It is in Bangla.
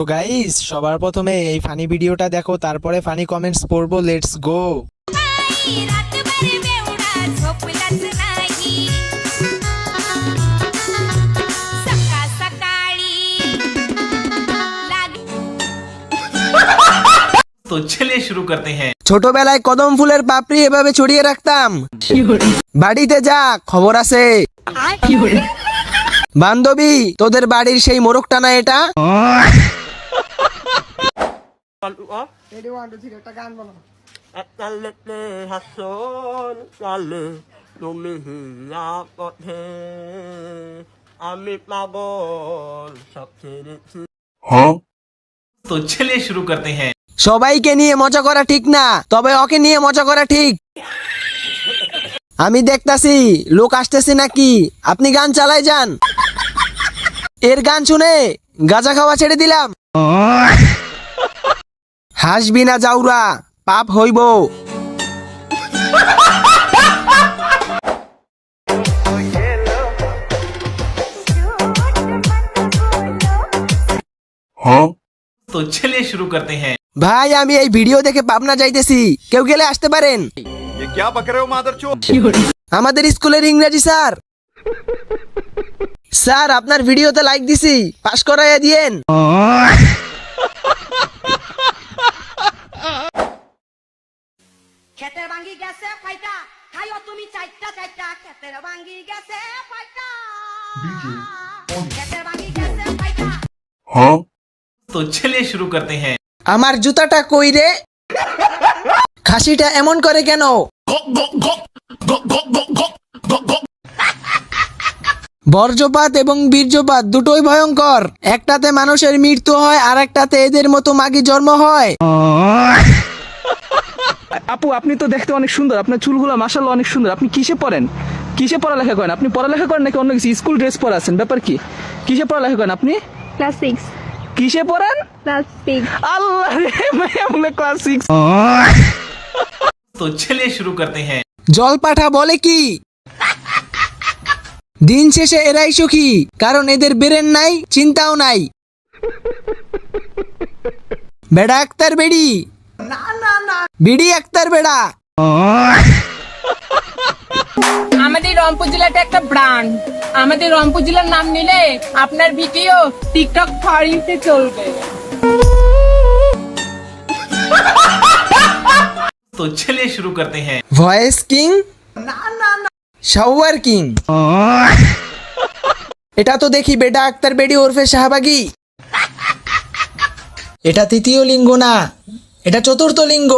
তো গাইস সবার প্রথমে এই ফানি ভিডিওটা দেখো, তারপরে ফানি কমেন্টস পড়বো। Let's go. तो चलिए शुरू करते हैं। ছোটবেলায় কদম ফুলের পাপড়ি এভাবে ছড়িয়ে রাখতাম। বাড়িতে যা খবর আছে। বান্ধবী, তোদের বাড়ির সেই মোরগটা না এটা? আমি পাগল সব ছেড়েছি। তো চলিए शुरू करते हैं। সবাইকে নিয়ে মজা করা ঠিক না, তবে ওকে নিয়ে মজা করা ঠিক। আমি দেখতাছি লোক আসতেছে নাকি, আপনি গান চালাই যান। এর গান শুনে গাঁজা খাওয়া ছেড়ে দিলাম। হাসবি না জাউরা, পাপ হইব। तो चलिए शुरू करते हैं। ভাই আমি এই ভিডিও দেখে পাবনা যাইতেছি, কেউ গেলে আসতে পারেন। ये क्या बक रहे हो मादरचोद? আমাদের স্কুলের ইংরেজি স্যার। স্যার আপনার ভিডিওতে লাইক দিছি, পাস করাইয়া দিয়েন। খেতের ভাঙ্গি গেছে ফাইটা খাইও তুমি চারটা চারটা খেতের ভাঙ্গি গেছে ফাইটা খেতের ভাঙ্গি গেছে ফাইটা। तो चलिए शुरू करते हैं। আমার জুতাটা কই রে? খাসিটা এমন করে কেন? বর্জ্যপাত এবং বীর্যপাত দুটোই ভয়ঙ্কর। একটাতে মানুষের মৃত্যু হয়, আর একটাতে এদের মতো মাগি জন্ম হয়। আপু আপনি তো দেখতে অনেক সুন্দর, আপনার চুলগুলো মাশাআল্লাহ অনেক সুন্দর। আপনি কিসে পড়েন, কিসে পড়ালেখা করেন? আপনি পড়ালেখা করেন নাকি অন্য কিছু? স্কুল ড্রেস পরে আছেন, ব্যাপার কি? কিসে পড়ালেখা করেন আপনি? ক্লাস 6 কিসে পড়েন? ক্লাস 6 আল্লাহ রে, মায়া বলে ক্লাস 6। तो चलिए शुरू करते हैं। জল পাঠা বলে কি? দিন শেষে এরাই সুখী, কারণ এদের বেরেন নাই, চিন্তাও নাই। বেড়া আক্তার বেড়ি, বিড়ি আক্তার বেড়া। আমাদের রংপুর জেলাটা একটা ব্র্যান্ড। আমাদের রংপুর জেলার নাম নিলে আপনার ভিডিও টিকটক ফরিতে চলবে। तो चलिए शुरू करते हैं। Voice king, shower king. এটা তো দেখি বেটা আক্তার বেড়ি ওরফে শাহবাগী। এটা তৃতীয় লিঙ্গ না, এটা চতুর্থ লিঙ্গ।